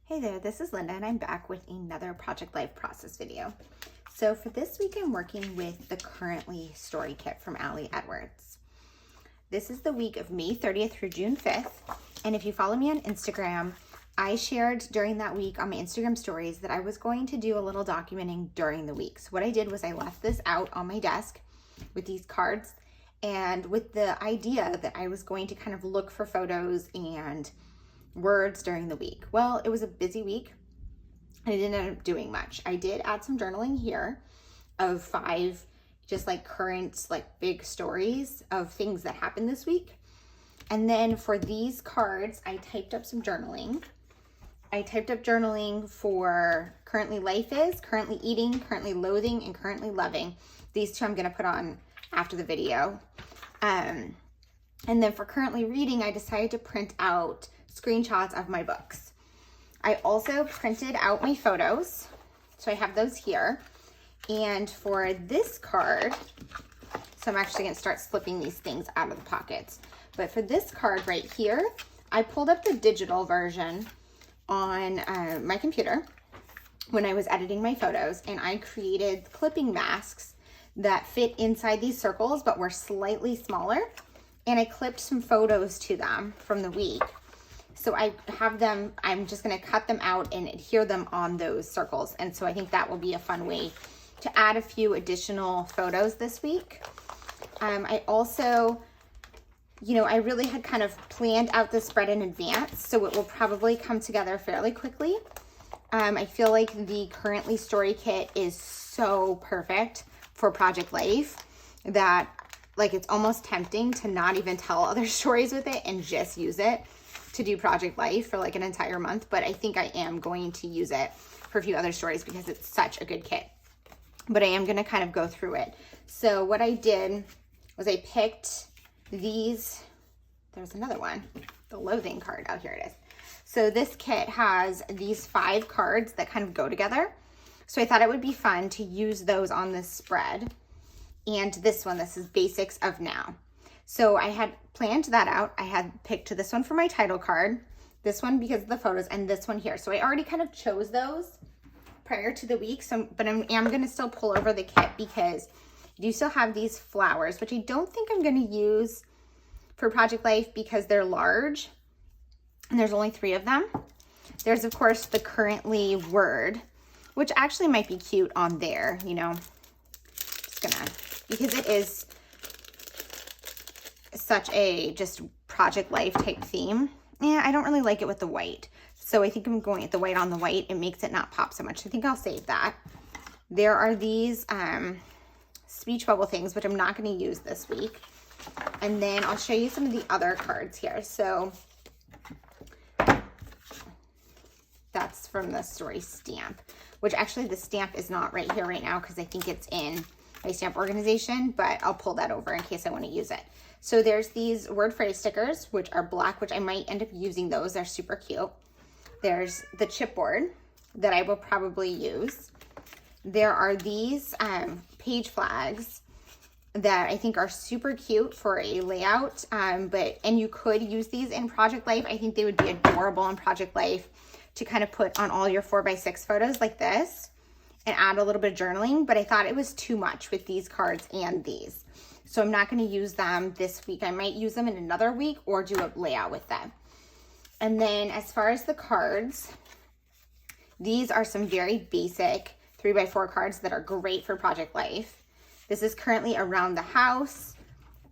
Hey there, this is Linda and I'm back with another Project Life process video. So for this week, I'm working with the Currently Story Kit from Ali Edwards. This is the week of May 30th through June 5th. And if you follow me on Instagram, I shared during that week on my Instagram stories that I was going to do a little documenting during the week. So what I did was I left this out on my desk with these cards and with the idea that I was going to kind of look for photos and words during the week. Well, it was a busy week and I didn't end up doing much. I did add some journaling here of 5 just like current like big stories of things that happened this week. And then for these cards, I typed up some journaling. I typed up journaling for currently life is, currently eating, currently loathing, and currently loving. These 2 I'm going to put on after the video. And then for currently reading, I decided to print out screenshots of my books. I also printed out my photos, so I have those here. And for this card, so I'm actually going to start slipping these things out of the pockets. But for this card right here, I pulled up the digital version on my computer when I was editing my photos, and I created clipping masks that fit inside these circles but were slightly smaller, and I clipped some photos to them from the week. So I have them, I'm just gonna cut them out and adhere them on those circles. And so I think that will be a fun way to add a few additional photos this week. I also, I really had kind of planned out this spread in advance, so it will probably come together fairly quickly. I feel like the Currently Story Kit is so perfect for Project Life that like it's almost tempting to not even tell other stories with it and just use it to do Project Life for like an entire month. But I think I am going to use it for a few other stories because it's such a good kit. But I am going to kind of go through it. So what I did was I picked these. There's another one, the loathing card. Oh, here it is. So this kit has these 5 cards that kind of go together. So I thought it would be fun to use those on this spread. And this one, this is Basics of Now. So I had planned that out. I had picked this one for my title card, this one because of the photos, and this one here. So I already kind of chose those prior to the week. But I am going to still pull over the kit because I do still have these flowers, which I don't think I'm going to use for Project Life because they're large and there's only 3 of them. There's of course the Currently word, which actually might be cute on there, just gonna, because it is such a just Project Life type theme. Yeah, I don't really like it with the white. So I think I'm going with the white on the white. It makes it not pop so much. I think I'll save that. There are these speech bubble things, which I'm not going to use this week. And then I'll show you some of the other cards here. So that's from the story stamp, which actually the stamp is not right here right now because I think it's in my stamp organization, but I'll pull that over in case I want to use it. So there's these word phrase stickers, which are black, which I might end up using those. They're super cute. There's the chipboard that I will probably use. There are these page flags that I think are super cute for a layout, and you could use these in Project Life. I think they would be adorable in Project Life to kind of put on all your 4x6 photos like this and add a little bit of journaling, but I thought it was too much with these cards and these. So I'm not going to use them this week. I might use them in another week or do a layout with them. And then as far as the cards, these are some very basic 3x4 cards that are great for Project Life. This is Currently Around the House,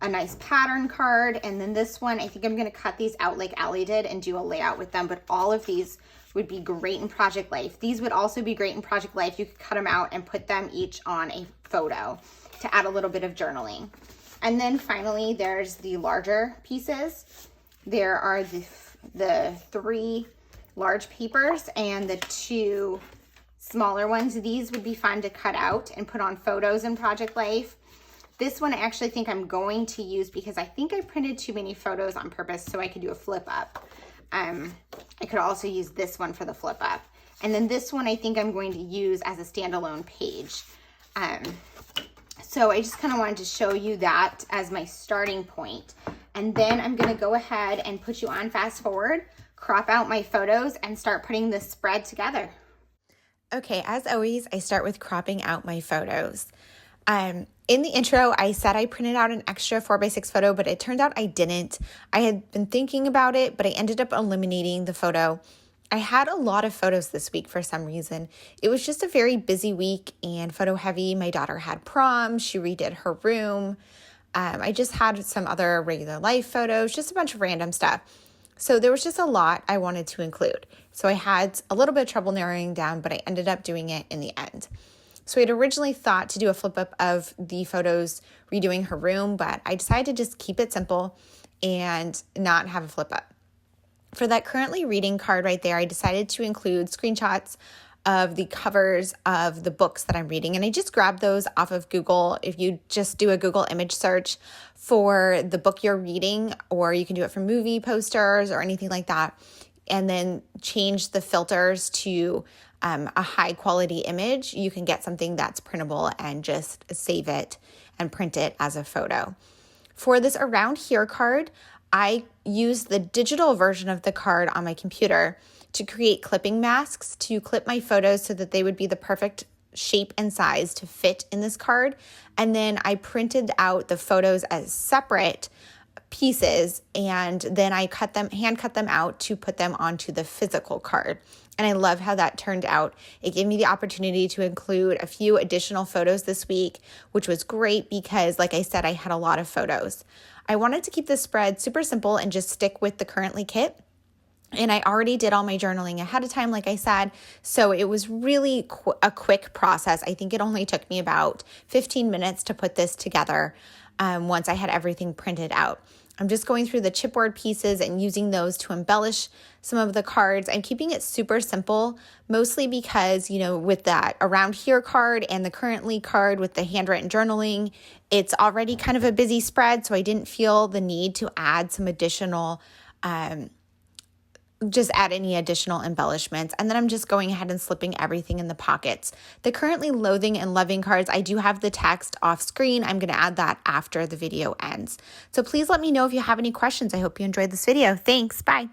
a nice pattern card. And then this one, I think I'm going to cut these out like Ali did and do a layout with them. But all of these would be great in Project Life. These would also be great in Project Life. You could cut them out and put them each on a photo to add a little bit of journaling. And then finally, there's the larger pieces. There are the 3 large papers and the 2 smaller ones. These would be fun to cut out and put on photos in Project Life. This one I actually think I'm going to use because I think I printed too many photos on purpose so I could do a flip up. I could also use this one for the flip up. And then this one I think I'm going to use as a standalone page. So I just kind of wanted to show you that as my starting point. And then I'm going to go ahead and put you on fast forward crop out my photos and start putting this spread together. Okay, as always, I start with cropping out my photos. In the intro, I said I printed out an extra 4x6 photo, but it turned out I didn't. I had been thinking about it, but I ended up eliminating the photo. I had a lot of photos this week for some reason. It was just a very busy week and photo heavy. My daughter had prom. She redid her room. I just had some other regular life photos, just a bunch of random stuff. So there was just a lot I wanted to include. So I had a little bit of trouble narrowing down, but I ended up doing it in the end. So I had originally thought to do a flip up of the photos redoing her room, but I decided to just keep it simple and not have a flip up. For that currently reading card right there, I decided to include screenshots of the covers of the books that I'm reading. And I just grabbed those off of Google. If you just do a Google image search for the book you're reading, or you can do it for movie posters or anything like that, and then change the filters to a high quality image, you can get something that's printable and just save it and print it as a photo. For this Around Here card, I used the digital version of the card on my computer to create clipping masks to clip my photos so that they would be the perfect shape and size to fit in this card. And then I printed out the photos as separate pieces, and then I hand cut them out to put them onto the physical card. And I love how that turned out. It gave me the opportunity to include a few additional photos this week, which was great because, like I said, I had a lot of photos. I wanted to keep this spread super simple and just stick with the Currently kit. And I already did all my journaling ahead of time, like I said, so it was really a quick process. I think it only took me about 15 minutes to put this together once I had everything printed out. I'm just going through the chipboard pieces and using those to embellish some of the cards. I'm keeping it super simple, mostly because, with that Around Here card and the Currently card with the handwritten journaling, it's already kind of a busy spread, so I didn't feel the need to add some additional any additional embellishments. And then I'm just going ahead and slipping everything in the pockets. The Currently Loathing and Loving cards, I do have the text off screen. I'm going to add that after the video ends. So please let me know if you have any questions. I hope you enjoyed this video. Thanks. Bye.